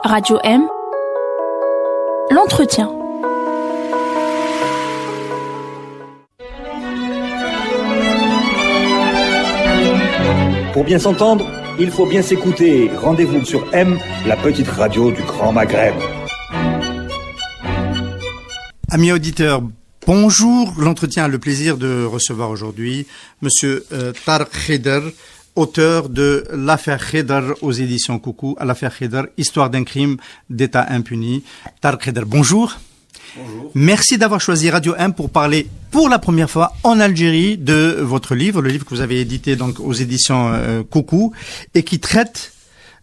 Radio M, l'entretien. Pour bien s'entendre, il faut bien s'écouter. Rendez-vous sur M, la petite radio du Grand Maghreb. Amis auditeurs, bonjour. L'entretien a le plaisir de recevoir aujourd'hui Monsieur Tarek Khedr, auteur de l'affaire Khedr aux éditions Coucou, à l'affaire Khedr, histoire d'un crime d'État impuni. Tarek Khedr, bonjour. Bonjour. Merci d'avoir choisi Radio M pour parler pour la première fois en Algérie de votre livre, le livre que vous avez édité donc aux éditions Coucou et qui traite,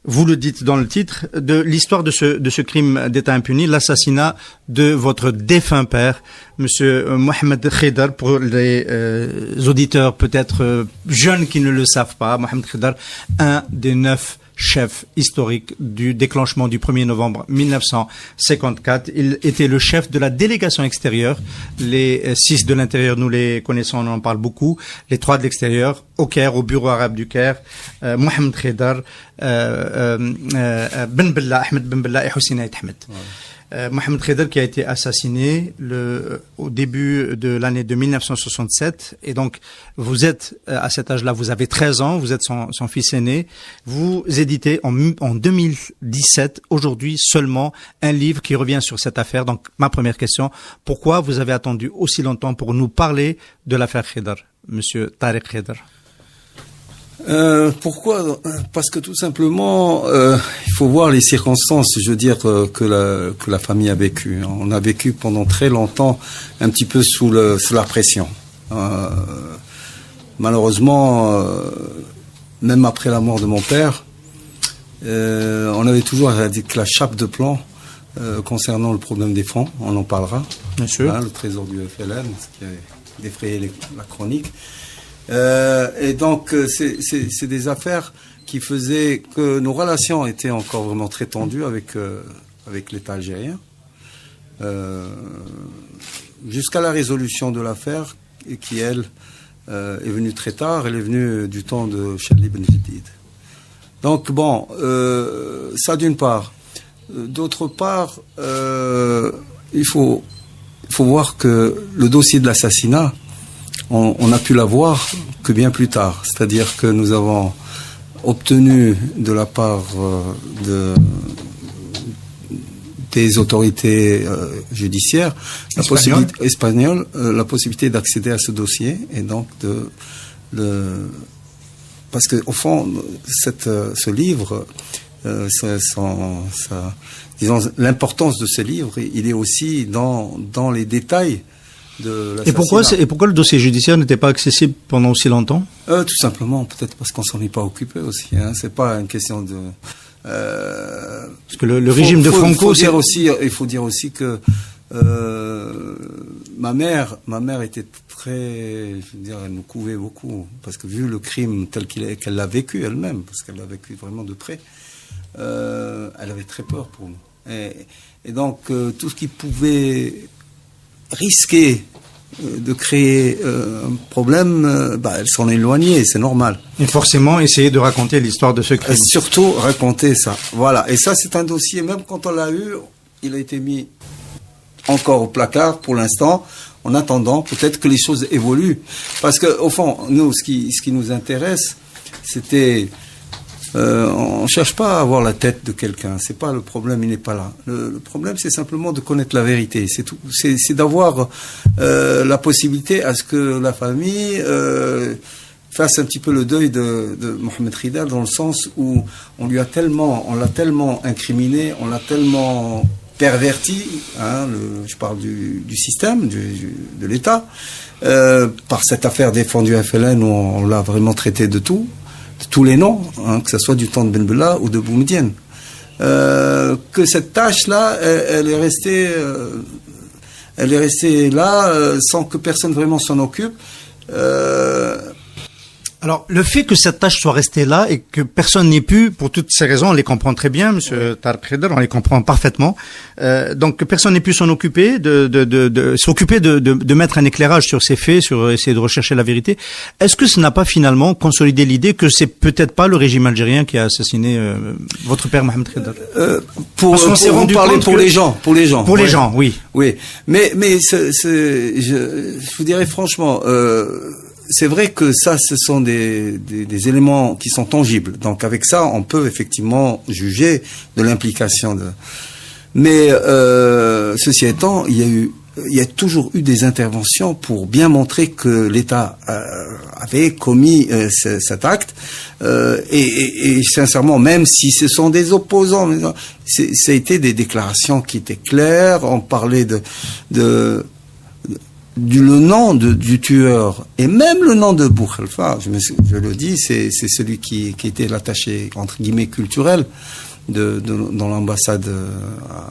vous le dites dans le titre, de l'histoire de ce crime d'État impuni, l'assassinat de votre défunt père, Monsieur Mohamed Khedr. Pour les auditeurs peut-être jeunes qui ne le savent pas, Mohamed Khedr, un des 9 chef historique du déclenchement du 1er novembre 1954. Il était le chef de la délégation extérieure. Les 6 de l'intérieur, nous les connaissons, on en parle beaucoup. Les 3 de l'extérieur, au Caire, au bureau arabe du Caire, Mohamed Khedr, Ben Bella, Ahmed Ben Bella et Hussein Aït Ahmed. Mohamed Khedr qui a été assassiné au début de l'année de 1967. Et donc, vous êtes, à cet âge-là, vous avez 13 ans, vous êtes son fils aîné. Vous éditez en 2017, aujourd'hui seulement, un livre qui revient sur cette affaire. Donc, ma première question, pourquoi vous avez attendu aussi longtemps pour nous parler de l'affaire Khedr, Monsieur Tarek Khedr? Pourquoi? Parce que tout simplement, il faut voir les circonstances. Je veux dire que la famille a vécu. On a vécu pendant très longtemps un petit peu sous la pression. Malheureusement, même après la mort de mon père, on avait toujours la chape de plomb concernant le problème des fonds. On en parlera. Bien sûr. Le trésor du FLN, ce qui a défrayé la chronique. Et donc, c'est des affaires qui faisaient que nos relations étaient encore vraiment très tendues avec l'État algérien. Jusqu'à la résolution de l'affaire, qui, elle, est venue très tard. Elle est venue du temps de Chadli Ben Jedid. Donc, bon, ça d'une part. D'autre part, il faut voir que le dossier de l'assassinat, on a pu l'avoir que bien plus tard. C'est-à-dire que nous avons obtenu de la part des autorités judiciaires espagnoles la possibilité d'accéder à ce dossier et donc parce que au fond ce livre, disons l'importance de ce livre, il est aussi dans les détails. Et pourquoi le dossier judiciaire n'était pas accessible pendant aussi longtemps? Tout simplement, peut-être parce qu'on s'en est pas occupé aussi. C'est pas une question de. Parce que le régime de Franco, il faut dire aussi que ma mère était très, je veux dire, elle nous couvait beaucoup parce que vu le crime tel qu'elle l'a vécu elle-même, parce qu'elle l'a vécu vraiment de près, elle avait très peur pour nous. Et donc tout ce qui pouvait risquer de créer un problème, elle s'en éloignait, c'est normal. Et forcément, essayer de raconter l'histoire de ce crime. Surtout raconter ça. Voilà. Et ça, c'est un dossier, même quand on l'a eu, il a été mis encore au placard pour l'instant, en attendant peut-être que les choses évoluent. Parce que, au fond, nous, ce qui nous intéresse, c'était... on cherche pas à avoir la tête de quelqu'un. C'est pas le problème, il n'est pas là. Le problème, c'est simplement de connaître la vérité. C'est tout. C'est d'avoir la possibilité à ce que la famille fasse un petit peu le deuil de Mohamed Khedr, dans le sens où on l'a tellement incriminé, on l'a tellement perverti. Je parle du système, de l'État, par cette affaire défendue FLN où on l'a vraiment traité de tout. Tous les noms, que ce soit du temps de Ben Bella ou de Boumediene, que cette tâche-là, elle est restée là sans que personne vraiment s'en occupe. Alors, le fait que cette tâche soit restée là et que personne n'ait pu, pour toutes ces raisons, on les comprend très bien, Monsieur Tarek Khedr, on les comprend parfaitement. Donc, que personne n'ait pu s'en occuper, s'occuper de mettre un éclairage sur ces faits, sur essayer de rechercher la vérité. Est-ce que ça n'a pas finalement consolidé l'idée que c'est peut-être pas le régime algérien qui a assassiné votre père Mohamed Khedr? Pour les gens, oui. Oui, mais je vous dirais franchement. C'est vrai que ça, ce sont des éléments qui sont tangibles. Donc avec ça, on peut effectivement juger de l'implication de. Mais ceci étant, il y a toujours eu des interventions pour bien montrer que l'État avait commis cet acte. Et sincèrement, même si ce sont des opposants, ça a été des déclarations qui étaient claires. On parlait le nom du tueur et même le nom de Boukhalifa, je le dis, c'est celui qui était l'attaché entre guillemets culturel dans l'ambassade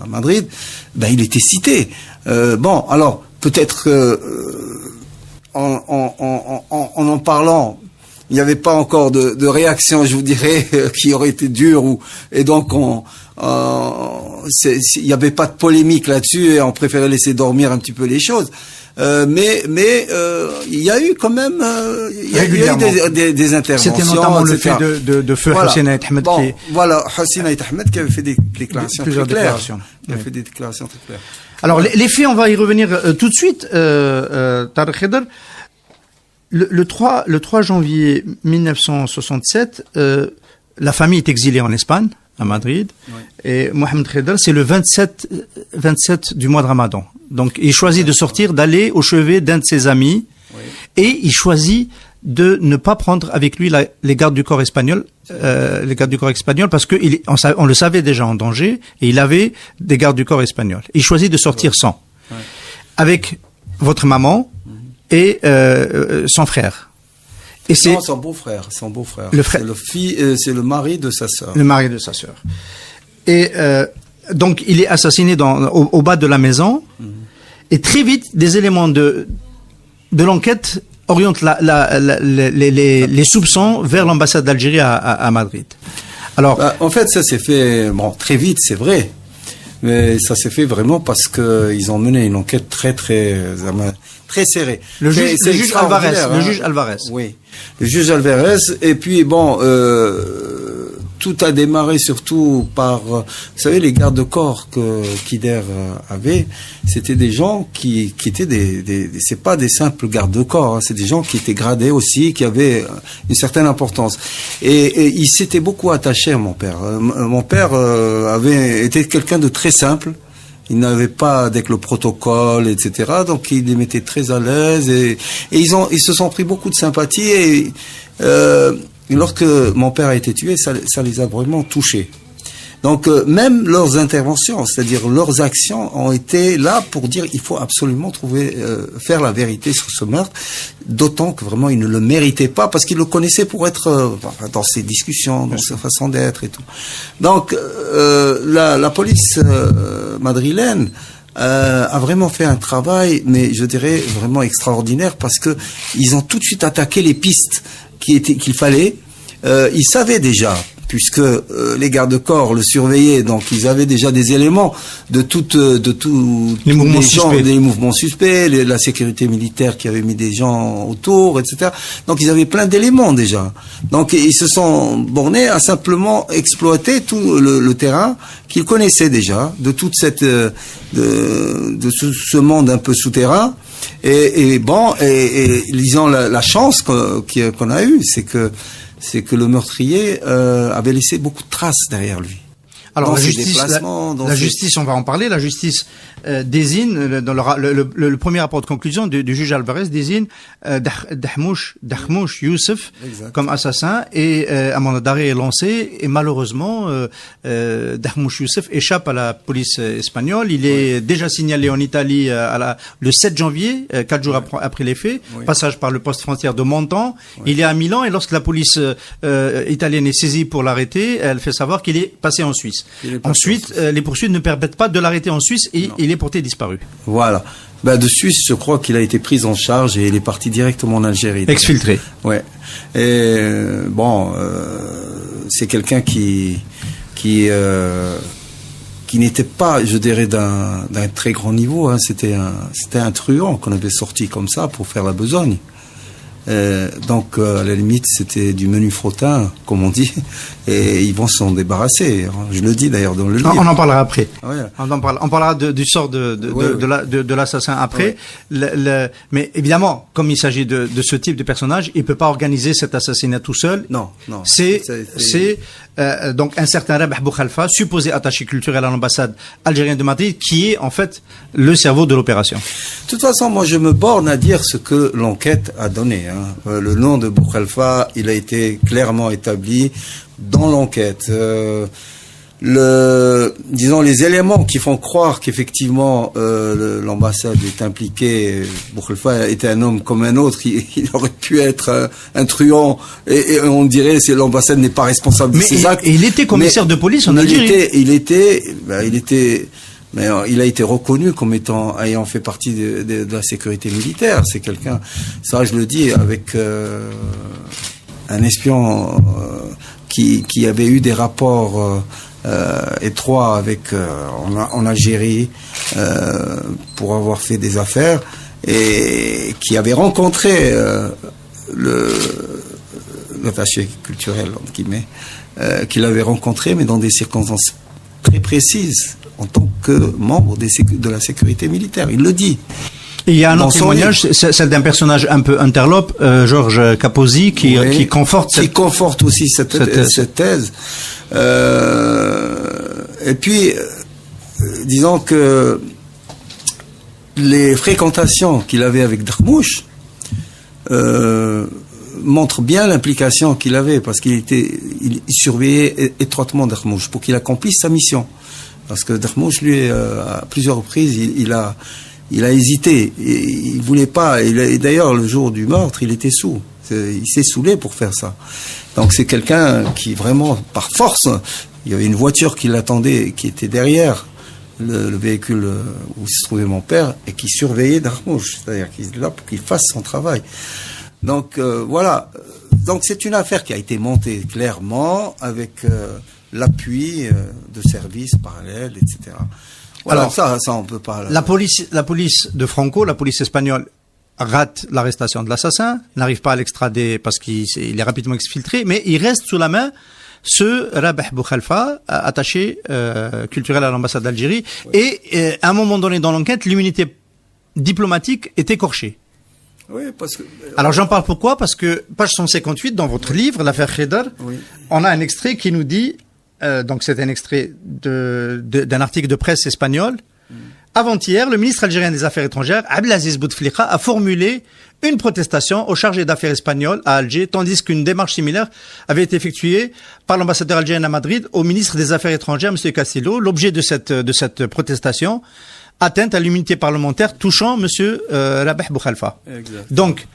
à Madrid. Ben il était cité. Bon, alors peut-être en parlant, il n'y avait pas encore de réaction, je vous dirais, qui aurait été dure et donc il n'y avait pas de polémique là-dessus et on préférait laisser dormir un petit peu les choses. Mais il y a eu quand même il y a eu des interventions. C'était notamment le fait de feu Hossein Ait Ahmed Hossein Ait Ahmed qui avait fait des déclarations très claires. Il a fait des déclarations très claires. Alors les faits, on va y revenir tout de suite. Tarek Khedr, le 3 janvier 1967, la famille est exilée en Espagne, à Madrid, et Mohamed Khedr, c'est le 27 du mois de Ramadan. Donc, il choisit de sortir, d'aller au chevet d'un de ses amis, et il choisit de ne pas prendre avec lui les gardes du corps espagnols, parce que on le savait déjà en danger, et il avait des gardes du corps espagnols. Il choisit de sortir sans, avec votre maman et son frère. Et non, son beau-frère. C'est le mari de sa sœur. Le mari de sa sœur. Et donc, il est assassiné au bas de la maison. Et très vite, des éléments de l'enquête orientent les soupçons vers l'ambassade d'Algérie à Madrid. Alors, en fait, ça s'est fait très vite, c'est vrai. Mais ça s'est fait vraiment parce que ils ont mené une enquête très serrée. Le juge Alvarez. Oui. Le juge Alvarez. Et puis tout a démarré surtout par, vous savez, les gardes-corps que Khedr avait. C'était des gens qui étaient c'est pas des simples gardes-corps, hein, c'est des gens qui étaient gradés aussi, qui avaient une certaine importance. Et il s'était beaucoup attaché à mon père. Mon père avait été quelqu'un de très simple. Il n'avait pas avec le protocole, etc. Donc il les mettait très à l'aise et ils se sont pris beaucoup de sympathie et lorsque mon père a été tué, ça les a vraiment touchés. Donc même leurs interventions, c'est-à-dire leurs actions, ont été là pour dire il faut absolument faire la vérité sur ce meurtre, d'autant que vraiment ils ne le méritaient pas parce qu'ils le connaissaient pour être dans ses discussions, dans sa façon d'être et tout. Donc la police madrilène a vraiment fait un travail, mais je dirais vraiment extraordinaire parce que ils ont tout de suite attaqué les pistes qu'il fallait. Ils savaient déjà, puisque les gardes-corps le surveillaient, donc ils avaient déjà des éléments de les mouvements suspects, la sécurité militaire qui avait mis des gens autour, etc. Donc ils avaient plein d'éléments déjà. Donc ils se sont bornés à simplement exploiter tout le terrain qu'ils connaissaient déjà, de toute cette de ce monde un peu souterrain. Et disons la chance qu'on a eue, c'est que le meurtrier avait laissé beaucoup de traces derrière lui. Alors la justice, on va en parler. La justice désigne dans le premier rapport de conclusion du juge Alvarez désigne Dahmouch Youssef comme assassin et un mandat d'arrêt est lancé et malheureusement Dahmouch Youssef échappe à la police espagnole. Il est déjà signalé en Italie le 7 janvier, 4 jours après les faits, passage par le poste frontière de Montan. Il est à Milan et lorsque la police italienne est saisie pour l'arrêter, elle fait savoir qu'il est passé en Suisse. Ensuite, les poursuites ne permettent pas de l'arrêter en Suisse et Non. il est porté disparu. Voilà. De Suisse, je crois qu'il a été pris en charge et il est parti directement en Algérie. Exfiltré. Ouais. Et c'est quelqu'un qui n'était pas, je dirais, d'un très grand niveau. Hein. C'était un truand qu'on avait sorti comme ça pour faire la besogne. Donc, à la limite, c'était du menu frottin, comme on dit, et ils vont s'en débarrasser. Je le dis d'ailleurs dans le livre. On en parlera après. Ouais. On parlera du sort de l'assassin après. Ouais. Mais évidemment, comme il s'agit de ce type de personnage, il peut pas organiser cet assassinat tout seul. Non. C'est donc un certain Rabah Boukhalifa, supposé attaché culturel à l'ambassade algérienne de Madrid, qui est en fait le cerveau de l'opération. De toute façon, moi, je me borne à dire ce que l'enquête a donné. Hein. Le nom de Boukhalifa, il a été clairement établi dans l'enquête. Disons, les éléments qui font croire qu'effectivement l'ambassade est impliquée, Boukhalifa était un homme comme un autre, il aurait pu être un truand, et on dirait que l'ambassade n'est pas responsable de ses actes. Et il était commissaire de police en Algérie. Mais il a été reconnu comme ayant fait partie de la sécurité militaire. C'est quelqu'un, ça je le dis, avec un espion qui avait eu des rapports étroits avec en Algérie pour avoir fait des affaires, et qui avait rencontré l'attaché culturel, entre guillemets, qu'il avait rencontré, mais dans des circonstances très précises, en tant que membre de la sécurité militaire. Il le dit. Et il y a un autre témoignage, celle d'un personnage un peu interlope, Georges Capozzi, qui conforte aussi cette thèse. Et puis, disons que les fréquentations qu'il avait avec Darmouche montrent bien l'implication qu'il avait, parce il surveillait étroitement Darmouche pour qu'il accomplisse sa mission. Parce que Darmouche, lui, à plusieurs reprises, il a hésité. Il voulait pas. Et d'ailleurs, le jour du meurtre, il était saoul. Il s'est saoulé pour faire ça. Donc c'est quelqu'un qui vraiment, par force, il y avait une voiture qui l'attendait, qui était derrière le véhicule où se trouvait mon père, et qui surveillait Darmouche. C'est-à-dire qu'il est là pour qu'il fasse son travail. Donc voilà. Donc c'est une affaire qui a été montée clairement avec l'appui de services parallèles, etc. Voilà. Alors ça on peut pas. La police de Franco, la police espagnole, rate l'arrestation de l'assassin, n'arrive pas à l'extrader parce qu'il est rapidement exfiltré, mais il reste sous la main ce Rabah Boukhalifa, attaché culturel à l'ambassade d'Algérie, et à un moment donné dans l'enquête, l'immunité diplomatique est écorchée. Oui, parce que... Alors j'en parle pourquoi? Parce que page 158 dans votre livre, l'affaire Khédar, on a un extrait qui nous dit, donc c'est un extrait d'un article de presse espagnol. Avant-hier, le ministre algérien des Affaires étrangères, Abdelaziz Bouteflika, a formulé une protestation au chargé d'affaires espagnol à Alger, tandis qu'une démarche similaire avait été effectuée par l'ambassadeur algérien à Madrid au ministre des Affaires étrangères, M. Castillo. L'objet de cette protestation, atteinte à l'immunité parlementaire touchant M. Rabah Boukhalifa. Donc,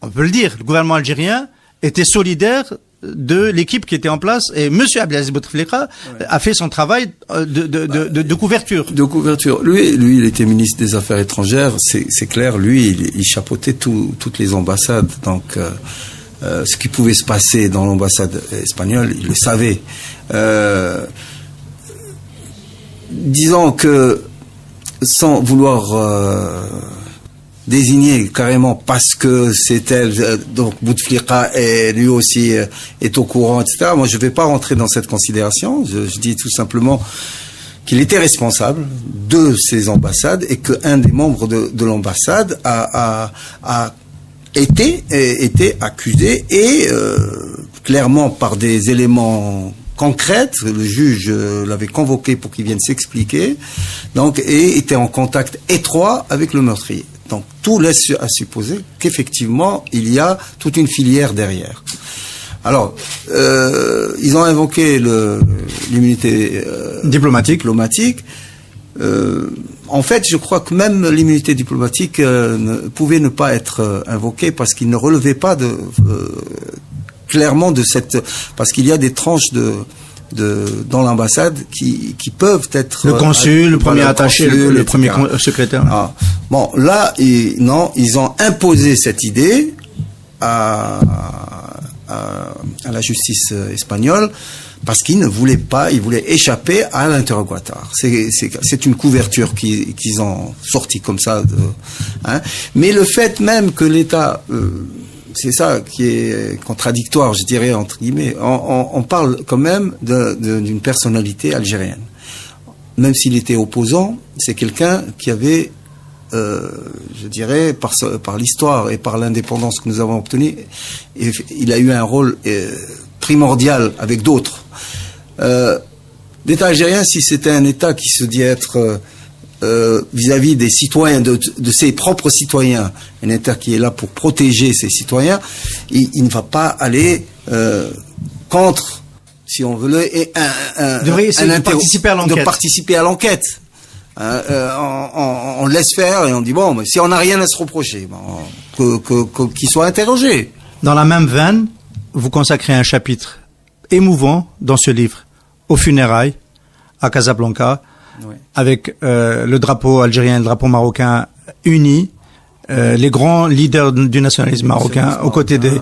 on peut le dire, le gouvernement algérien était solidaire de l'équipe qui était en place, et M. Abdelaziz Bouteflika a fait son travail de couverture. De couverture. Lui, il était ministre des Affaires étrangères, c'est clair. Lui, il chapeautait toutes les ambassades. Donc, ce qui pouvait se passer dans l'ambassade espagnole, il le savait. Disons que, sans vouloir désigner carrément parce que c'est elle, donc Bouteflika et lui aussi est au courant, etc. Moi, je ne vais pas rentrer dans cette considération. Je dis tout simplement qu'il était responsable de ces ambassades et qu'un des membres de l'ambassade a été accusé et clairement par des éléments concrètes. Le juge l'avait convoqué pour qu'il vienne s'expliquer, donc, et était en contact étroit avec le meurtrier. Donc tout laisse à supposer qu'effectivement il y a toute une filière derrière. Alors ils ont invoqué l'immunité diplomatique. En fait, je crois que même l'immunité diplomatique pouvait ne pas être invoquée parce qu'il ne relevait pas clairement de cette, parce qu'il y a des tranches dans l'ambassade qui peuvent être le consul, le premier attaché, le premier secrétaire. Ah. Bon, là, ils ont imposé cette idée à la justice espagnole parce qu'ils ne voulaient pas, ils voulaient échapper à l'interrogatoire. C'est une couverture qu'ils ont sorti comme ça. Mais le fait même que l'État c'est ça qui est contradictoire, je dirais, entre guillemets. On parle quand même d'une personnalité algérienne. Même s'il était opposant, c'est quelqu'un qui avait, je dirais, par l'histoire et par l'indépendance que nous avons obtenue, il a eu un rôle primordial avec d'autres. L'État algérien, si c'était un État qui se dit être vis-à-vis des citoyens, de ses propres citoyens, un État qui est là pour protéger ses citoyens, il ne va pas aller contre, si on veut, de participer à l'enquête. De participer à l'enquête. On laisse faire et on dit bon, mais si on n'a rien à se reprocher, qu'il soit interrogé. Dans la même veine, vous consacrez un chapitre émouvant dans ce livre aux funérailles à Casablanca. Oui. Avec le drapeau algérien et le drapeau marocain unis, les grands leaders du nationalisme marocain aux côtés des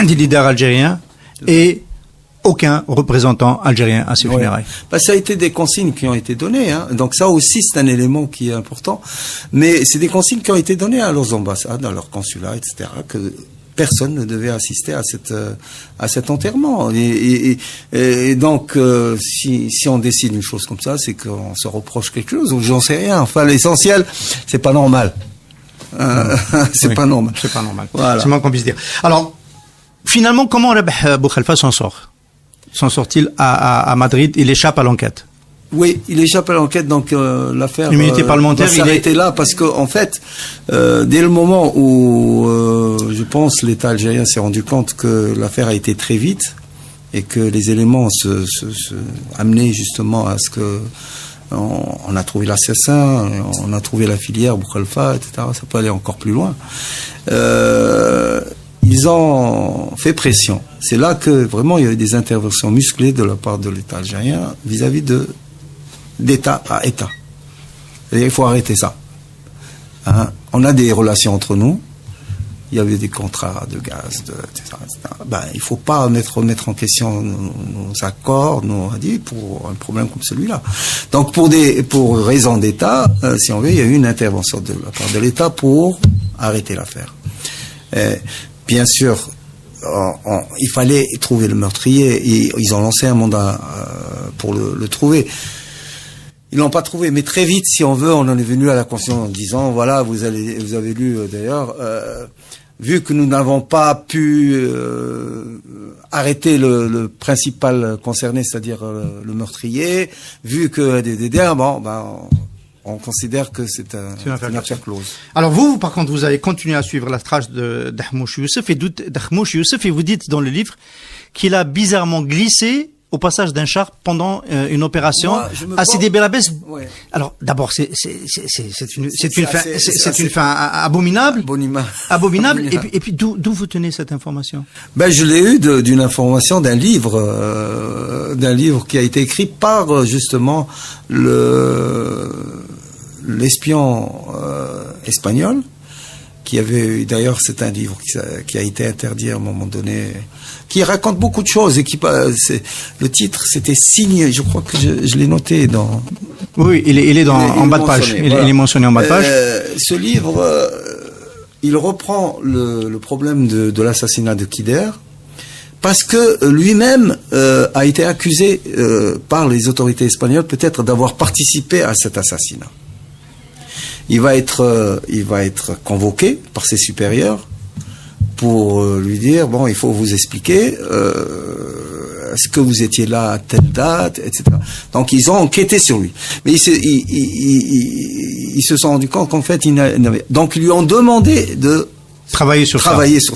leaders algériens et aucun représentant algérien à ces funérailles. Ça a été des consignes qui ont été données, donc ça aussi c'est un élément qui est important, mais c'est des consignes qui ont été données à leurs ambassades, à leurs consulats, etc., que personne ne devait assister à cet enterrement. Et donc, si on décide une chose comme ça, c'est qu'on se reproche quelque chose, ou j'en sais rien. Enfin, l'essentiel, c'est pas normal. C'est pas normal. C'est pas normal. Voilà. C'est moins qu'on puisse dire. Alors, finalement, comment Rabah Boukhalifa s'en sort? S'en sort-il à Madrid? Il échappe à l'enquête. Oui, il échappe à l'enquête, donc l'affaire l'immunité parlementaire, il était là parce que en fait, dès le moment où je pense l'État algérien s'est rendu compte que l'affaire a été très vite et que les éléments se amenaient justement à ce que on a trouvé l'assassin, on a trouvé la filière Boukhalifa, etc. Ça peut aller encore plus loin. Ils ont fait pression. C'est là que vraiment il y a eu des interventions musclées de la part de l'État algérien vis-à-vis d'État à État. Il faut arrêter ça. On a des relations entre nous. Il y avait des contrats de gaz, etc. Il ne faut pas remettre en question nos accords, nos radis pour un problème comme celui-là. Donc pour raison d'État, si on veut, il y a eu une intervention de la part de l'État pour arrêter l'affaire. Bien sûr, il fallait trouver le meurtrier et ils ont lancé un mandat pour le trouver. Ils l'ont pas trouvé, mais très vite, si on veut, on en est venu à la conscience en disant, voilà, vous avez lu d'ailleurs, vu que nous n'avons pas pu arrêter le principal concerné, c'est-à-dire le meurtrier, vu que on considère que c'est une affaire close. Alors vous, par contre, vous avez continué à suivre la trace d'Ahmouch Youssef et vous dites dans le livre qu'il a bizarrement glissé au passage d'un char pendant une opération à Sidi Bel Abbès. Ouais. Alors d'abord c'est une fin abominable. Abominable. Et puis d'où vous tenez cette information? Je l'ai eu d'une information d'un livre qui a été écrit par justement l'espion espagnol, qui avait d'ailleurs, c'est un livre qui a été interdit à un moment donné, qui raconte beaucoup de choses et le titre c'était Signe, je crois que je l'ai noté dans. Oui, il est en bas de page. Il est mentionné en bas de page. Ce livre, il reprend le problème de l'assassinat de Kider, parce que lui-même a été accusé par les autorités espagnoles peut-être d'avoir participé à cet assassinat. Il va être convoqué par ses supérieurs pour lui dire, il faut vous expliquer, est-ce que vous étiez là à telle date, etc. Donc ils ont enquêté sur lui. Mais ils se sont rendus compte qu'en fait, donc ils lui ont demandé de travailler sur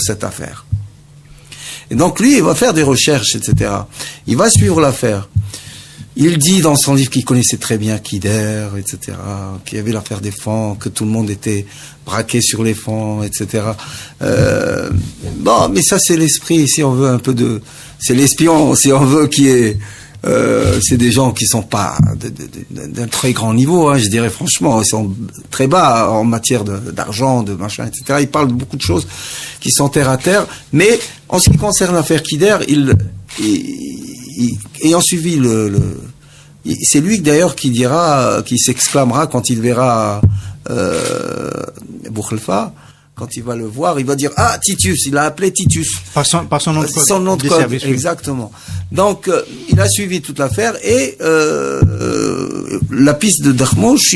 cette affaire. Et donc lui, il va faire des recherches, etc. Il va suivre l'affaire. Il dit dans son livre qu'il connaissait très bien Kider, etc., qu'il y avait l'affaire des fonds, que tout le monde était braqué sur les fonds, etc. Mais ça c'est l'esprit, si on veut, c'est l'espion, si on veut, qui est c'est des gens qui sont pas d'un très grand niveau, hein, je dirais franchement, ils sont très bas en matière d'argent, de machin, etc. Ils parlent de beaucoup de choses qui sont terre à terre, mais en ce qui concerne l'affaire Kider, ayant suivi c'est lui d'ailleurs qui dira, qui s'exclamera quand il verra Boukhlifa. Quand il va le voir, il va dire ah Titus, il a appelé Titus par son nom de code, son nom de code, exactement. Donc il a suivi toute l'affaire et la piste de Darmouche,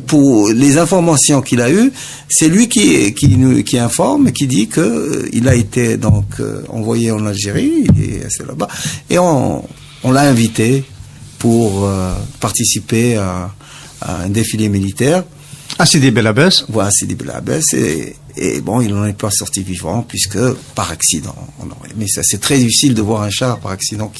pour les informations qu'il a eues, c'est lui qui informe, qui dit que il a été donc envoyé en Algérie, c'est là-bas, et on l'a invité pour participer à un défilé militaire. À Sidi Bel Abbès. Voilà, Sidi Bel Abbès, et bon, il n'en est pas sorti vivant, puisque par accident. Mais ça, c'est très difficile de voir un char par accident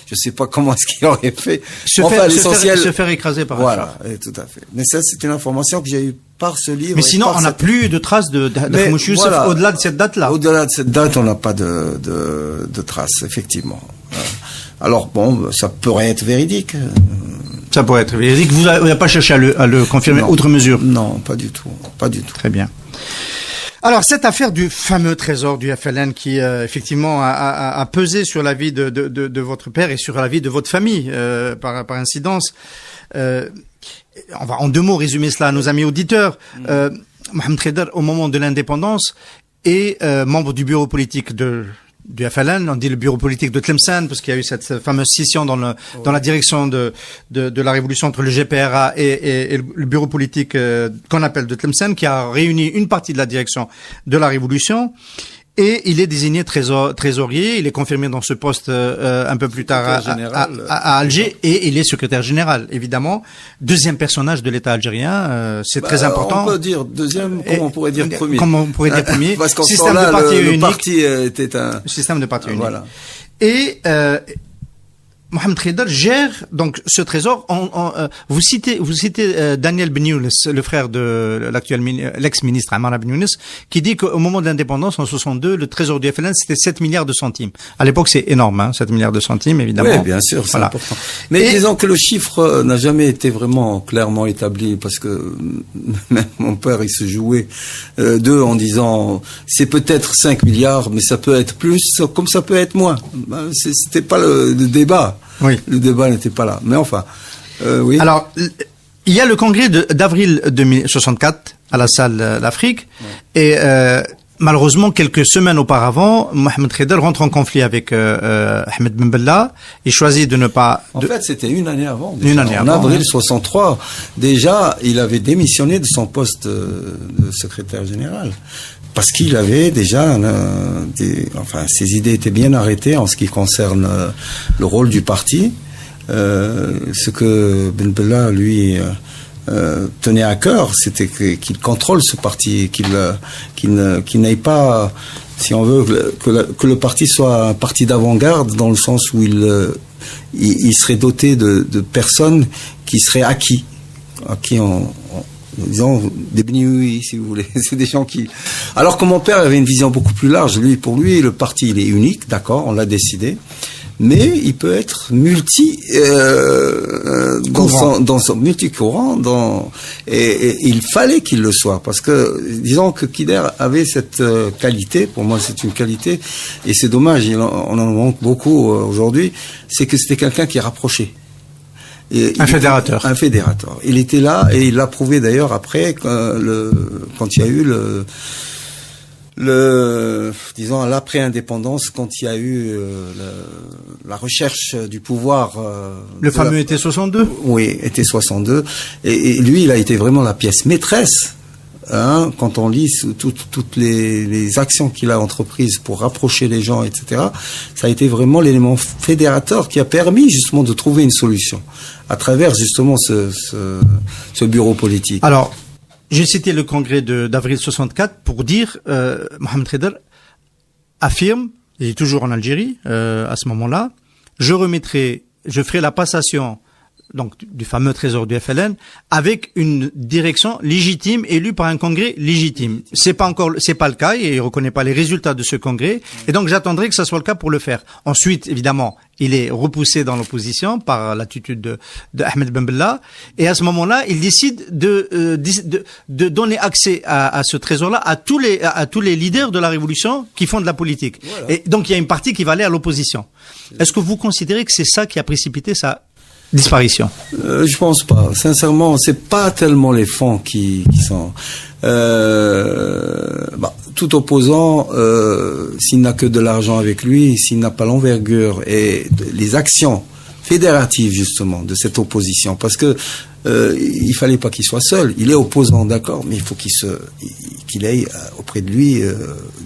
je sais pas comment est-ce qu'il aurait fait. Se faire écraser par un char. Voilà, tout à fait. Mais ça, c'est une information que j'ai eue par ce livre. Mais sinon, on n'a plus de traces de Mouch Youssef au-delà de cette date-là. Au-delà de cette date, on n'a pas de traces, effectivement. Alors bon, ça pourrait être véridique. Ça pourrait être véridique. Vous n'avez pas cherché à le confirmer, outre mesure? Non, pas du tout. Pas du tout. Très bien. Alors, cette affaire du fameux trésor du FLN qui, effectivement, a pesé sur la vie de votre père et sur la vie de votre famille, par incidence. On va en 2 mots résumer cela à nos amis auditeurs. Mohamed Khedr, au moment de l'indépendance, est membre du bureau politique du FLN, on dit le bureau politique de Tlemcen, parce qu'il y a eu cette fameuse scission dans la direction de la révolution entre le GPRA et le bureau politique qu'on appelle de Tlemcen, qui a réuni une partie de la direction de la révolution. Et il est désigné trésorier, il est confirmé dans ce poste un peu plus tard à Alger, et il est secrétaire général, évidemment. Deuxième personnage de l'État algérien, c'est très important. On peut dire deuxième, comme on pourrait dire premier. Comme on pourrait dire premier. Parce qu'en système là, de parti unique. Le parti était un système de parti unique. Voilà. Et Mohamed Khedr gère donc ce trésor. Vous citez Daniel Ben Younes, le frère de l'ex-ministre Amara Ben Younes, qui dit qu'au moment de l'indépendance en 62, le trésor du FLN c'était 7 milliards de centimes. À l'époque, c'est énorme, hein, 7 milliards de centimes, évidemment. Oui, bien sûr, c'est important. Mais disons que le chiffre n'a jamais été vraiment clairement établi, parce que même mon père, il se jouait d'eux en disant c'est peut-être 5 milliards, mais ça peut être plus, comme ça peut être moins. C'était pas le débat. Oui. Le débat n'était pas là. Mais enfin, oui. Alors, il y a le congrès d'avril 2064 à la salle l'Afrique, et malheureusement, quelques semaines auparavant, Mohamed Khedr rentre en conflit avec Ahmed Ben Bella. Il choisit de ne pas... En fait, c'était une année avant. Déjà. Une année avant. En avril 63, déjà, il avait démissionné de son poste de secrétaire général. Parce qu'il avait déjà, ses idées étaient bien arrêtées en ce qui concerne le rôle du parti. Ce que Ben Bella, lui, tenait à cœur, c'était qu'il contrôle ce parti, qu'il n'aille pas, si on veut, que le parti soit un parti d'avant-garde, dans le sens où il serait doté de personnes qui seraient acquis disons des bénioui, si vous voulez. C'est des gens qui... Alors que mon père avait une vision beaucoup plus large. Pour lui, le parti, il est unique, d'accord, on l'a décidé. Mais il peut être multicourant, et il fallait qu'il le soit, parce que disons que Kider avait cette qualité. Pour moi, c'est une qualité, et c'est dommage, on en manque beaucoup aujourd'hui. C'est que c'était quelqu'un qui rapprochait. Un fédérateur. Un fédérateur. Il était là, et il l'a prouvé d'ailleurs après, quand il y a eu disons, à l'après-indépendance, quand il y a eu la recherche du pouvoir. Le fameux été 62. Oui, été 62. Et lui, il a été vraiment la pièce maîtresse. Hein, quand on lit toutes les actions qu'il a entreprises pour rapprocher les gens, etc., ça a été vraiment l'élément fédérateur qui a permis justement de trouver une solution à travers justement ce bureau politique. Alors, j'ai cité le congrès d'avril 64 pour dire Mohamed Khedr affirme, il est toujours en Algérie à ce moment-là, je ferai la passation donc du fameux trésor du FLN, avec une direction légitime, élue par un congrès légitime. C'est pas le cas, et il reconnaît pas les résultats de ce congrès, et donc j'attendrai que ça soit le cas pour le faire. Ensuite, évidemment, il est repoussé dans l'opposition par l'attitude de Ahmed Ben Bella, et à ce moment-là, il décide de donner accès à ce trésor-là à tous les leaders de la révolution qui font de la politique. Voilà. Et donc il y a une partie qui va aller à l'opposition. Est-ce que vous considérez que c'est ça qui a précipité sa disparition? Je pense pas. Sincèrement, c'est pas tellement les fonds qui sont. Tout opposant, s'il n'a que de l'argent avec lui, s'il n'a pas l'envergure et les actions fédératives justement de cette opposition, parce que il fallait pas qu'il soit seul. Il est opposant, d'accord, mais il faut qu'il ait auprès de lui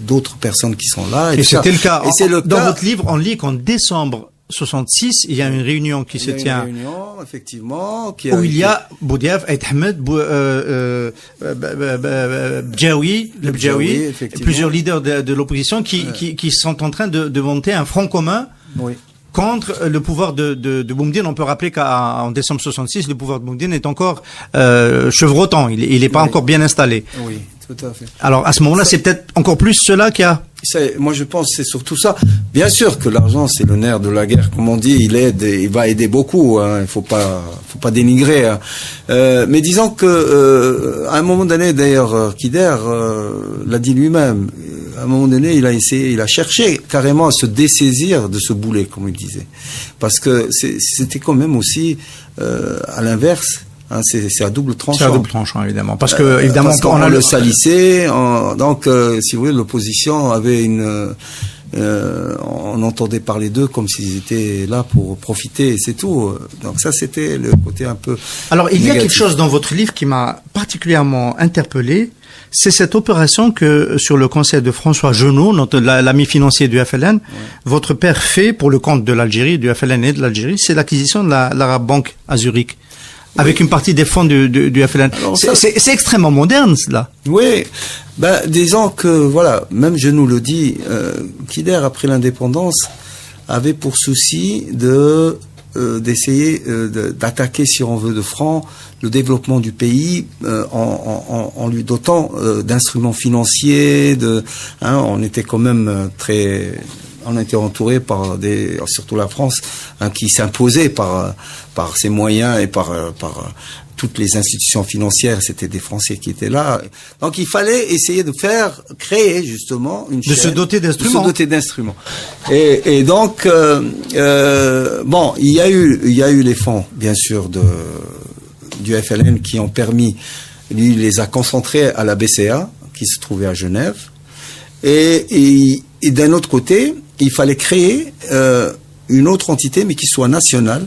d'autres personnes qui sont là. Et c'était le cas. Dans votre livre, on lit qu'en décembre 66, il y a une réunion qui se tient. Une réunion, effectivement, où il y a Boudiaf, Ahmed, Bjaoui, plusieurs leaders de l'opposition qui sont en train de monter un front commun. Oui. Contre le pouvoir de Boumediene. On peut rappeler qu'en décembre 66, le pouvoir de Boumediene est encore chevrotant. Il est pas encore bien installé. Oui, tout à fait. Alors à ce moment-là, c'est peut-être encore plus cela qui a. Moi, je pense que c'est surtout ça. Bien sûr que l'argent, c'est le nerf de la guerre. Comme on dit, il va aider beaucoup. Hein. Il faut pas dénigrer. Hein. Mais disons que à un moment donné, d'ailleurs, Kider l'a dit lui-même. À un moment donné, il a cherché carrément à se dessaisir de ce boulet, comme il disait, parce que c'était quand même aussi à l'inverse. Hein, c'est à double tranchant. C'est à double tranchant, évidemment. Parce que, évidemment, on a le salissé. Donc, si vous voulez, l'opposition avait on entendait parler d'eux comme s'ils étaient là pour profiter, et c'est tout. Donc ça, c'était le côté un peu. Alors, il négatif. y a quelque chose dans votre livre qui m'a particulièrement interpellé. C'est cette opération que, sur le conseil de François Genot, l'ami financier du FLN, votre père fait pour le compte de l'Algérie, du FLN et de l'Algérie, c'est l'acquisition de l'Arab Bank à Zurich. Avec une partie des fonds du FLN. C'est extrêmement moderne, cela. Oui. Disons que, voilà, même Genot le dit, Kider, après l'indépendance, avait pour souci d'essayer d'attaquer, si on veut, de front le développement du pays en lui dotant d'instruments financiers. On était quand même on était entouré par surtout la France, qui s'imposait par ses moyens et par toutes les institutions financières. C'était des Français qui étaient là. Donc il fallait essayer de créer justement une chaîne. De se doter d'instruments. Et donc il y a eu les fonds, bien sûr, du FLN qui ont permis, lui, les a concentrés à la BCA qui se trouvait à Genève. Et d'un autre côté, il fallait créer une autre entité, mais qui soit nationale.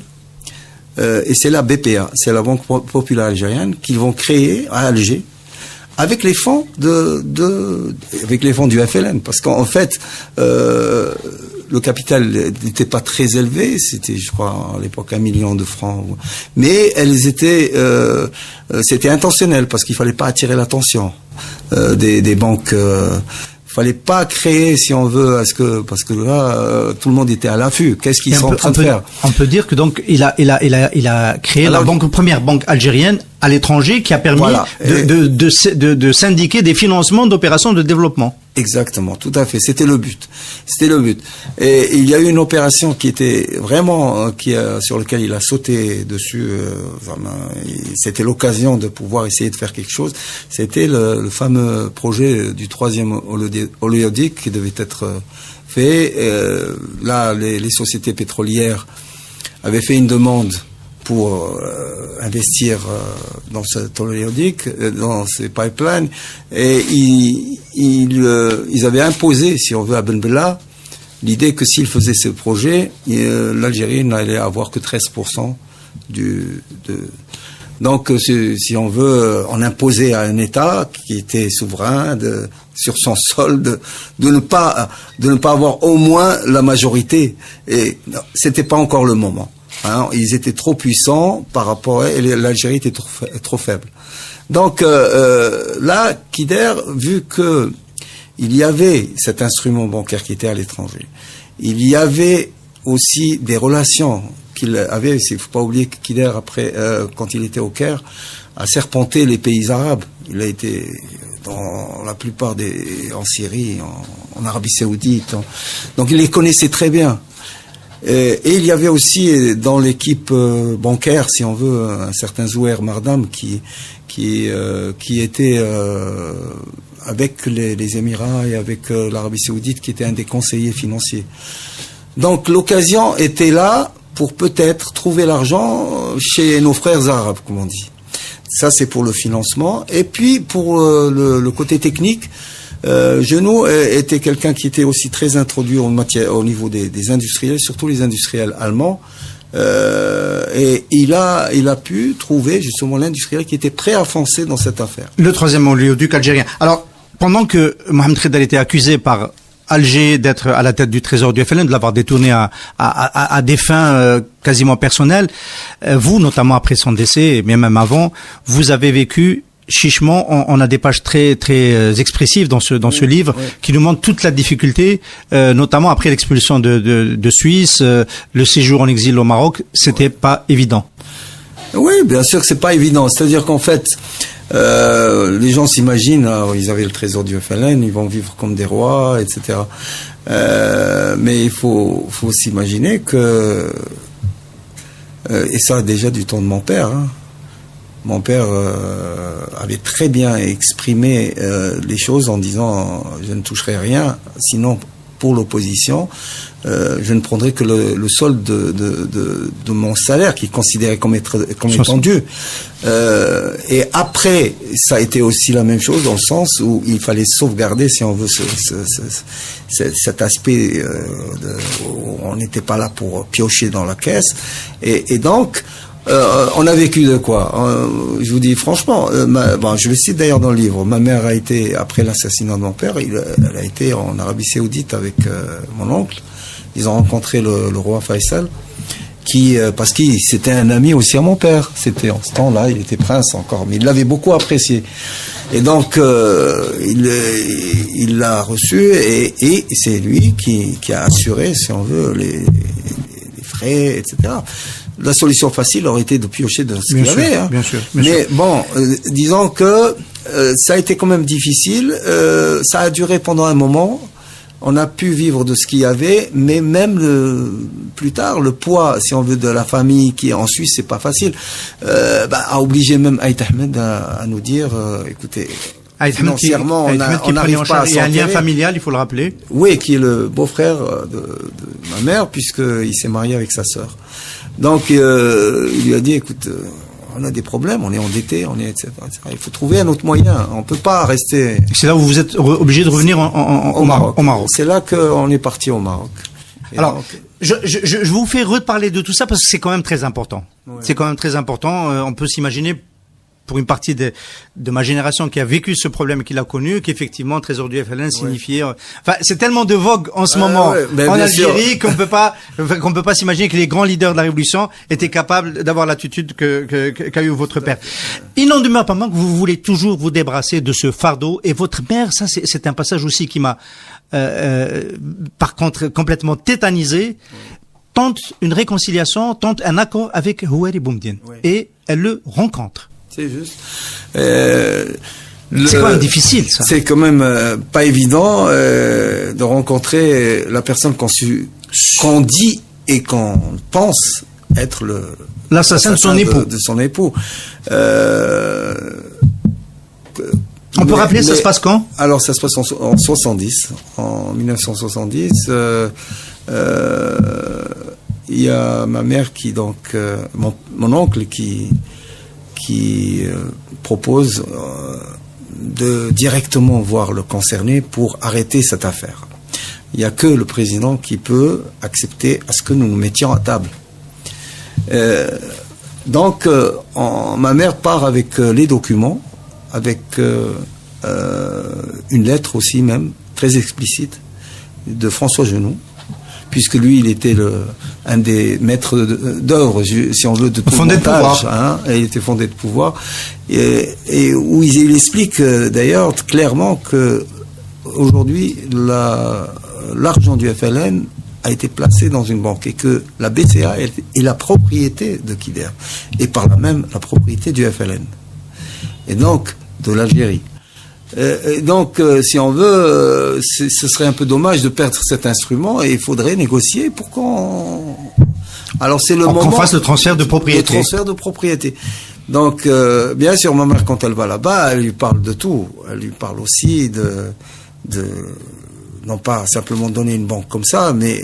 Et c'est la BPA, c'est la Banque Populaire Algérienne, qu'ils vont créer à Alger, avec les fonds avec les fonds du FLN. Parce qu'en fait, le capital n'était pas très élevé, c'était, je crois, à l'époque 1 million de francs. Mais c'était intentionnel, parce qu'il fallait pas attirer l'attention des banques. Fallait pas créer, si on veut, parce que là, tout le monde était à l'affût. Qu'est-ce qu'ils sont en train de faire? On peut dire que donc il a créé la première banque algérienne à l'étranger qui a permis de syndiquer des financements d'opérations de développement. Exactement, tout à fait. C'était le but. Et il y a eu une opération qui était vraiment, sur laquelle il a sauté dessus. C'était l'occasion de pouvoir essayer de faire quelque chose. C'était le fameux projet du 3e oléoduc qui devait être fait. Là, les sociétés pétrolières avaient fait une demande pour investir dans cet oléoduc, dans ces pipelines, et ils avaient imposé, si on veut, à Ben Bella, l'idée que s'il faisait ce projet, l'Algérie n'allait avoir que 13% Donc, si on veut, on imposait à un État qui était souverain sur son sol de ne pas avoir au moins la majorité. Et c'était pas encore le moment. Hein, ils étaient trop puissants par rapport et l'Algérie était trop faible. Donc là, Kider, vu que il y avait cet instrument bancaire qui était à l'étranger, il y avait aussi des relations qu'il avait, il faut pas oublier qu'Hiller, après, quand il était au Caire, a serpenté les pays arabes. Il a été dans la plupart en Syrie, en Arabie Saoudite. Donc il les connaissait très bien. Et il y avait aussi dans l'équipe bancaire, si on veut, un certain Zouher Mardam qui était avec les Émirats et avec l'Arabie Saoudite, qui était un des conseillers financiers. Donc l'occasion était là pour peut-être trouver l'argent chez nos frères arabes, comme on dit. Ça, c'est pour le financement. Et puis, pour le côté technique, Genoud était quelqu'un qui était aussi très introduit au niveau des industriels, surtout les industriels allemands. Et il a pu trouver justement l'industriel qui était prêt à foncer dans cette affaire. Le troisième oléoduc algérien. Alors, pendant que Mohamed Khédal était accusé par Alger d'être à la tête du trésor du FLN, de l'avoir détourné à des fins quasiment personnelles, vous, notamment après son décès, mais même avant, vous avez vécu chichement. On a des pages très très expressives dans ce livre, qui nous montrent toute la difficulté, notamment après l'expulsion de Suisse, le séjour en exil au Maroc. C'était pas évident. Oui, bien sûr que c'est pas évident. C'est-à-dire qu'en fait, les gens s'imaginent, ils avaient le trésor du FLN, ils vont vivre comme des rois, etc. Mais il faut s'imaginer que, et ça déjà du temps de mon père, hein. Mon père avait très bien exprimé les choses en disant je ne toucherai rien, sinon pour l'opposition, je ne prendrai que le solde de mon salaire, qui est considéré comme étant dû. Et après, ça a été aussi la même chose, dans le sens où il fallait sauvegarder, si on veut, cet aspect où on n'était pas là pour piocher dans la caisse. Et donc, on a vécu de quoi? Je vous dis franchement, je le cite d'ailleurs dans le livre, ma mère a été, après l'assassinat de mon père, elle a été en Arabie Saoudite avec mon oncle. Ils ont rencontré le roi Faisal, parce qu'il c'était un ami aussi à mon père. C'était en ce temps-là, il était prince encore, mais il l'avait beaucoup apprécié. Et donc il l'a reçu et c'est lui qui a assuré, si on veut, les frais, etc. La solution facile aurait été de piocher de ce qu'il y avait. Hein. Bien sûr. Mais bon, disons que ça a été quand même difficile. Ça a duré pendant un moment. On a pu vivre de ce qu'il y avait, mais même plus tard, le poids, si on veut, de la famille qui est en Suisse, c'est pas facile. A obligé même Aït Ahmed à nous dire, écoutez, financièrement, on n'arrive pas à s'enterrer. Il y a un lien familial, il faut le rappeler. Oui, qui est le beau-frère de ma mère, puisqu'il s'est marié avec sa sœur. Donc, il lui a dit, écoute, on a des problèmes, on est endetté, etc. Il faut trouver un autre moyen. On peut pas rester. C'est là où vous êtes obligé de revenir au Maroc. C'est là qu'on est parti au Maroc. Et alors, donc, je vous fais reparler de tout ça parce que c'est quand même très important. Ouais. C'est quand même très important. On peut s'imaginer, pour une partie de ma génération qui a vécu ce problème, qui l'a connu, qu'effectivement, trésor du FLN signifiait. Enfin, c'est tellement de vogue en ce moment en Algérie qu'on peut pas s'imaginer que les grands leaders de la révolution étaient capables d'avoir l'attitude qu'a eu votre père. Il n'en demeure pas moins que vous voulez toujours vous débarrasser de ce fardeau. Et votre mère, ça, c'est un passage aussi qui m'a, par contre, complètement tétanisé. Tente une réconciliation, tente un accord avec Houari Boumediene. Et elle le rencontre. C'est juste. C'est quand même difficile, ça. C'est quand même pas évident de rencontrer la personne qu'on dit et qu'on pense être l'assassin de son époux. De son époux. On peut rappeler, ça se passe quand? Alors, ça se passe en 70. En 1970. Il y a ma mère qui, donc, mon oncle qui propose de directement voir le concerné pour arrêter cette affaire. Il n'y a que le président qui peut accepter à ce que nous nous mettions à table. Donc, ma mère part avec les documents, avec une lettre aussi même, très explicite, de François Genoud, puisque lui, il était un des maîtres d'œuvre, si on veut, de tout le montage. Il était fondé de pouvoir. Et où il explique d'ailleurs clairement que aujourd'hui, l'argent du FLN a été placé dans une banque et que la BCA est la propriété de Kider et par là même la propriété du FLN et donc de l'Algérie. Et donc, si on veut, ce serait un peu dommage de perdre cet instrument et il faudrait négocier pour qu'on... Alors c'est le moment... Qu'on fasse le transfert de propriété. Le transfert de propriété. Donc, bien sûr, ma mère, quand elle va là-bas, elle lui parle de tout. Elle lui parle aussi de non pas simplement donner une banque comme ça, mais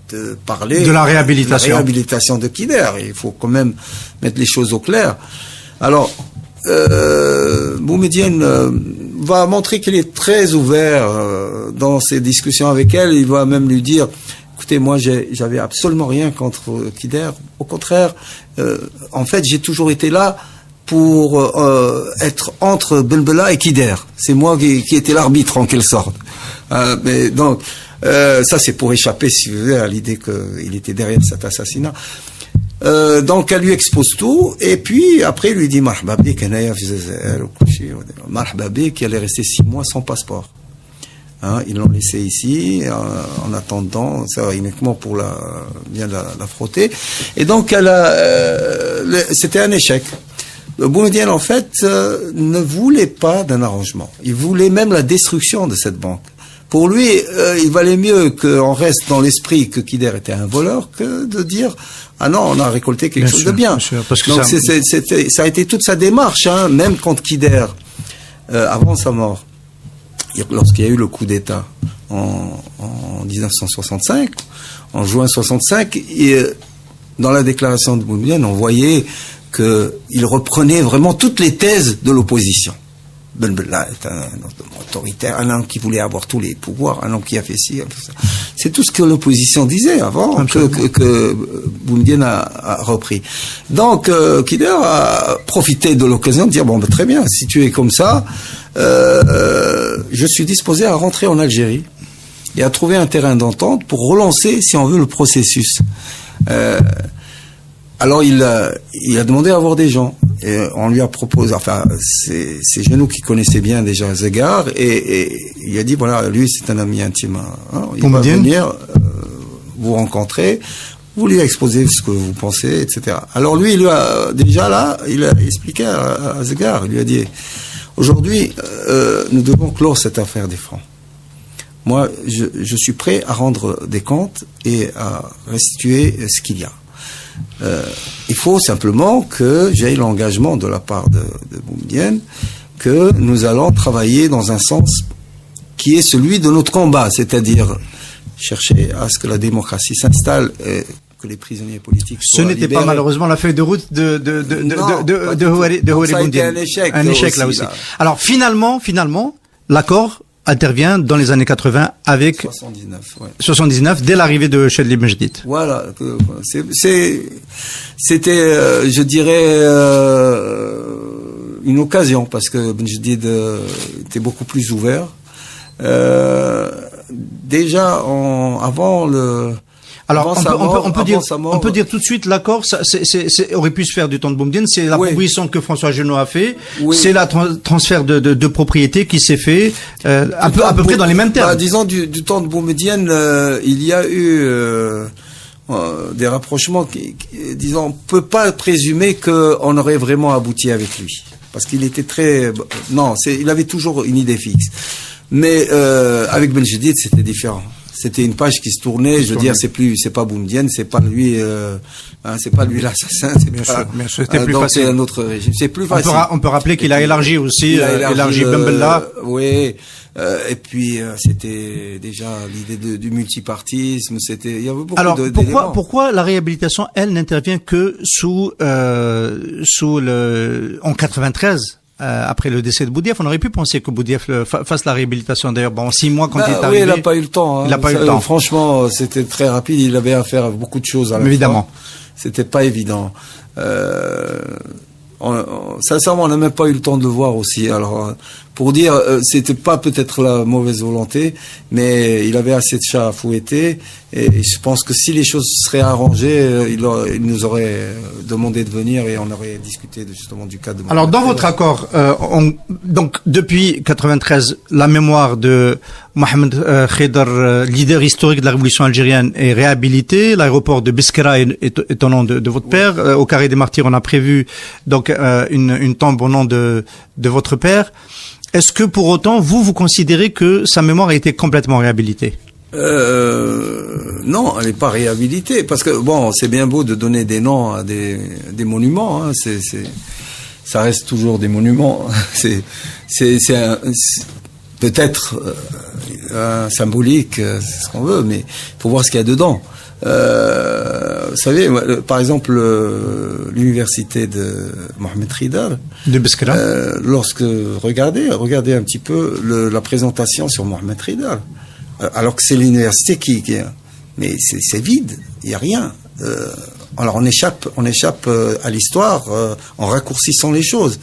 de parler... De la réhabilitation. De la réhabilitation de Kider. Il faut quand même mettre les choses au clair. Alors... Boumedienne va montrer qu'il est très ouvert dans ses discussions avec elle. Il va même lui dire, écoutez, moi j'avais absolument rien contre Kider. Au contraire, en fait, j'ai toujours été là pour être entre Ben Bella et Kider. C'est moi qui étais l'arbitre en quelque sorte. Mais donc, ça c'est pour échapper, si vous voulez, à l'idée qu'il était derrière cet assassinat. Donc elle lui expose tout et puis après il lui dit marhaba bik anaya fi Jazair marhaba bik, qui allait rester 6 mois sans passeport. Hein, ils l'ont laissé ici en attendant, ça uniquement pour bien la frotter. Et donc c'était un échec. Boumedienne en fait ne voulait pas d'un arrangement. Il voulait même la destruction de cette banque. Pour lui, il valait mieux qu'on reste dans l'esprit que Kider était un voleur que de dire ah non, on a récolté quelque chose de bien. Bien sûr, parce que donc ça a été toute sa démarche, hein, même quand Kider, avant sa mort, lorsqu'il y a eu le coup d'État en 1965, en juin 65, dans la déclaration de Boumedienne, on voyait qu'il reprenait vraiment toutes les thèses de l'opposition. Ben Bella est un autoritaire, un homme qui voulait avoir tous les pouvoirs, un homme qui a fait ci, tout ça. C'est tout ce que l'opposition disait avant que Boumedienne a repris. Donc, Kider a profité de l'occasion de dire, bon, ben, très bien, si tu es comme ça, je suis disposé à rentrer en Algérie et à trouver un terrain d'entente pour relancer, si on veut, le processus. Alors il a demandé à avoir des gens et on lui a proposé, enfin c'est Genoux qui connaissait bien déjà Zeggar et il a dit voilà, lui c'est un ami intime, hein, il va venir vous rencontrer, vous lui exposez ce que vous pensez, etc. Alors lui il lui a déjà là, il a expliqué à Zeggar, il lui a dit aujourd'hui nous devons clore cette affaire des francs. Moi je suis prêt à rendre des comptes et à restituer ce qu'il y a. Il faut simplement que j'aie l'engagement de la part de Boumedienne que nous allons travailler dans un sens qui est celui de notre combat, c'est-à-dire chercher à ce que la démocratie s'installe et que les prisonniers politiques soient libérés. Ce n'était pas malheureusement la feuille de route de Houari Boumedienne. Un échec là aussi. Alors finalement, l'accord intervient dans les années 80 avec 79 dès l'arrivée de Chadli Benjedid. Voilà, c'était je dirais une occasion parce que Benjedid était beaucoup plus ouvert. Déjà avant le Alors, on peut dire tout de suite, l'accord, aurait pu se faire du temps de Boumedienne, c'est la proposition que François Genoux a fait, c'est la transfert de propriété qui s'est fait, à peu près dans les mêmes termes. Disons, du temps de Boumedienne, il y a eu, des rapprochements disons, on peut pas présumer qu'on aurait vraiment abouti avec lui. Parce qu'il était il avait toujours une idée fixe. Mais, avec Benjedid, c'était différent. C'était une page qui se tournait, je veux dire, c'est pas Boumedienne, c'est pas lui, c'est pas lui l'assassin, c'était plus facile. C'est un autre régime, c'est plus facile. On peut rappeler qu'il a élargi aussi, élargi Ben Bella. Oui, et puis c'était déjà l'idée du multipartisme, il y avait beaucoup d'éléments. Alors pourquoi la réhabilitation, elle, n'intervient que en 93? Après le décès de Boudiaf, on aurait pu penser que Boudiaf fasse la réhabilitation. D'ailleurs, 6 mois quand il est arrivé. Oui, il n'a pas eu le temps. Hein. Il n'a pas eu le temps. Franchement, c'était très rapide. Il avait à faire beaucoup de choses à la Évidemment. fois. C'était pas évident. Sincèrement, on n'a même pas eu le temps de le voir aussi. Alors, pour dire, c'était pas peut-être la mauvaise volonté, mais il avait assez de chats à fouetter. Et je pense que si les choses seraient arrangées, il nous aurait demandé de venir et on aurait discuté justement du cas de. Alors, dans votre accord, donc depuis 93, la mémoire de Mohamed Khedr, leader historique de la révolution algérienne, est réhabilitée. L'aéroport de Biskra est au nom de votre père. Au Carré des Martyrs, on a prévu donc une tombe au nom de votre père. Est-ce que pour autant, vous considérez que sa mémoire a été complètement réhabilitée? Non, elle n'est pas réhabilitée, parce que bon, c'est bien beau de donner des noms à des monuments, hein, ça reste toujours des monuments. C'est peut-être symbolique, c'est ce qu'on veut, mais il faut voir ce qu'il y a dedans. Vous savez, par exemple, l'université de Mohamed Khedr, de Biskra, lorsque regardez un petit peu la présentation sur Mohamed Khedr, alors que c'est l'université mais c'est vide, il y a rien. Alors on échappe à l'histoire en raccourcissant les choses.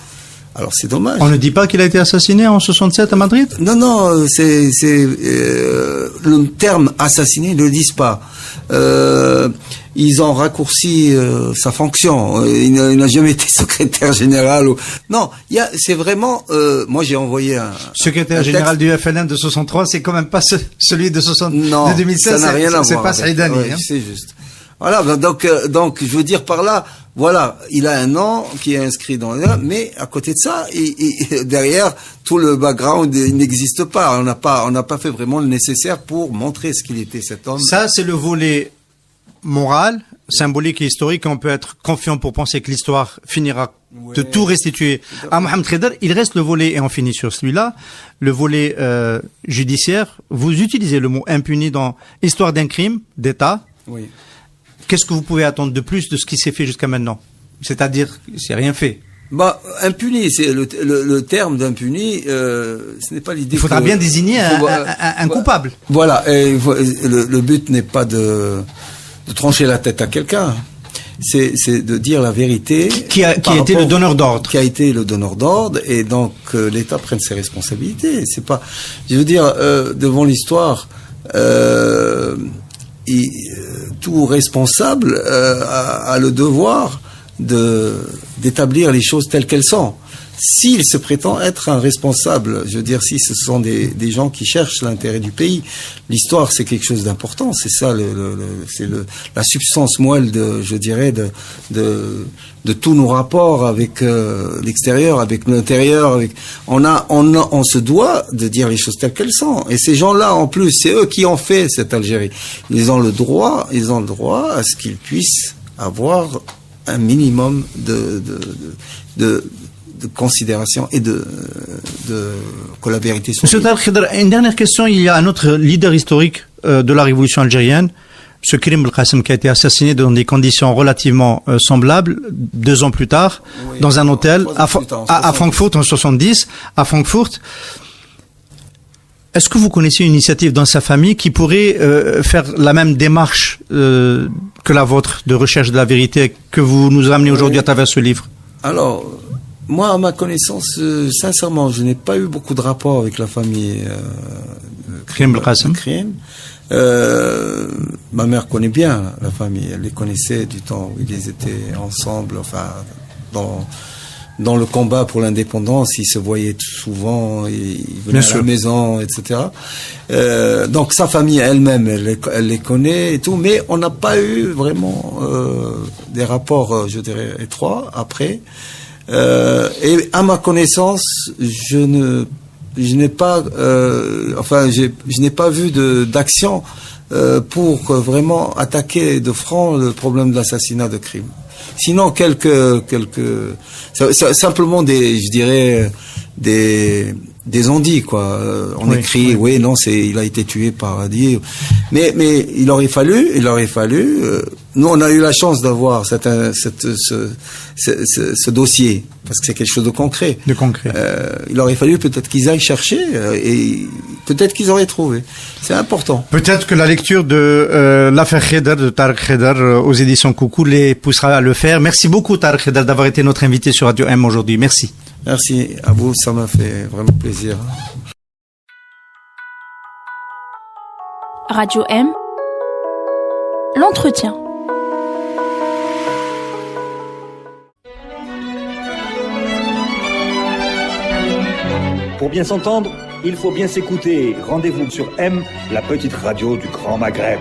Alors c'est dommage. On ne dit pas qu'il a été assassiné en 67 à Madrid? Non, c'est le terme assassiné, ils ne le disent pas. Ils ont raccourci sa fonction. Il n'a jamais été secrétaire général. Non, c'est vraiment. Moi, j'ai envoyé un secrétaire général du FLN de 63. C'est quand même pas celui de 2016. Ça n'a rien à voir. C'est pas Saïdani. Ouais, c'est juste. Voilà. Donc, je veux dire par là. Voilà, il a un nom qui est inscrit dans le, mais à côté de ça, derrière tout le background, il n'existe pas. On n'a pas fait vraiment le nécessaire pour montrer ce qu'il était cet homme. Ça, c'est le volet moral, symbolique et historique. On peut être confiant pour penser que l'histoire finira de tout restituer à Mohamed Khedr. Il reste le volet, et on finit sur celui-là, le volet judiciaire. Vous utilisez le mot impuni dans Histoire d'un crime d'État. Oui. Qu'est-ce que vous pouvez attendre de plus de ce qui s'est fait jusqu'à maintenant? C'est-à-dire, c'est rien fait. Impuni, c'est le terme d'impuni, ce n'est pas l'idée. Il faudra bien désigner un coupable. Voilà, et le but n'est pas de trancher la tête à quelqu'un, c'est de dire la vérité. Qui a été le donneur d'ordre. Qui a été le donneur d'ordre, et donc l'État prenne ses responsabilités. C'est pas, je veux dire, devant l'histoire, tout responsable a le devoir d'établir les choses telles qu'elles sont. S'il se prétend être un responsable, je veux dire, si ce sont des gens qui cherchent l'intérêt du pays, l'histoire c'est quelque chose d'important. C'est ça, c'est la substance moelle je dirais, de tous nos rapports avec l'extérieur, avec l'intérieur. On se doit de dire les choses telles qu'elles sont. Et ces gens-là, en plus, c'est eux qui ont fait cette Algérie. Ils ont le droit à ce qu'ils puissent avoir un minimum de considération et que la vérité soit. Monsieur Tal Khedr, une dernière question. Il y a un autre leader historique de la révolution algérienne, M. Karim Belkacem, qui a été assassiné dans des conditions relativement semblables 2 ans plus tard, oui, dans un hôtel à Francfort en 70, à Francfort. Est-ce que vous connaissez une initiative dans sa famille qui pourrait faire la même démarche que la vôtre de recherche de la vérité que vous nous amenez aujourd'hui à travers ce livre? Alors, moi, à ma connaissance, sincèrement, je n'ai pas eu beaucoup de rapports avec la famille Karim Belkacem. Ma mère connaît bien la famille, elle les connaissait du temps où ils étaient ensemble, enfin, dans le combat pour l'indépendance, ils se voyaient souvent, ils venaient à la maison, etc. Donc sa famille elle-même, elle les connaît et tout, mais on n'a pas eu vraiment des rapports, je dirais, étroits après. Et à ma connaissance, je n'ai pas, je n'ai pas vu d'action pour vraiment attaquer de front le problème de l'assassinat de crime. Sinon, simplement je dirais, des des on-dit, quoi. On écrit, oui, non, il a été tué par dit. Mais il aurait fallu, nous, on a eu la chance d'avoir ce dossier, parce que c'est quelque chose de concret. Il aurait fallu peut-être qu'ils aillent chercher, et peut-être qu'ils auraient trouvé. C'est important. Peut-être que la lecture de l'affaire Khéder, de Tarek Khéder, aux éditions Coucou, les poussera à le faire. Merci beaucoup, Tarek Khéder, d'avoir été notre invité sur Radio M aujourd'hui. Merci. Merci à vous, ça m'a fait vraiment plaisir. Radio M, l'entretien. Pour bien s'entendre, il faut bien s'écouter. Rendez-vous sur M, la petite radio du Grand Maghreb.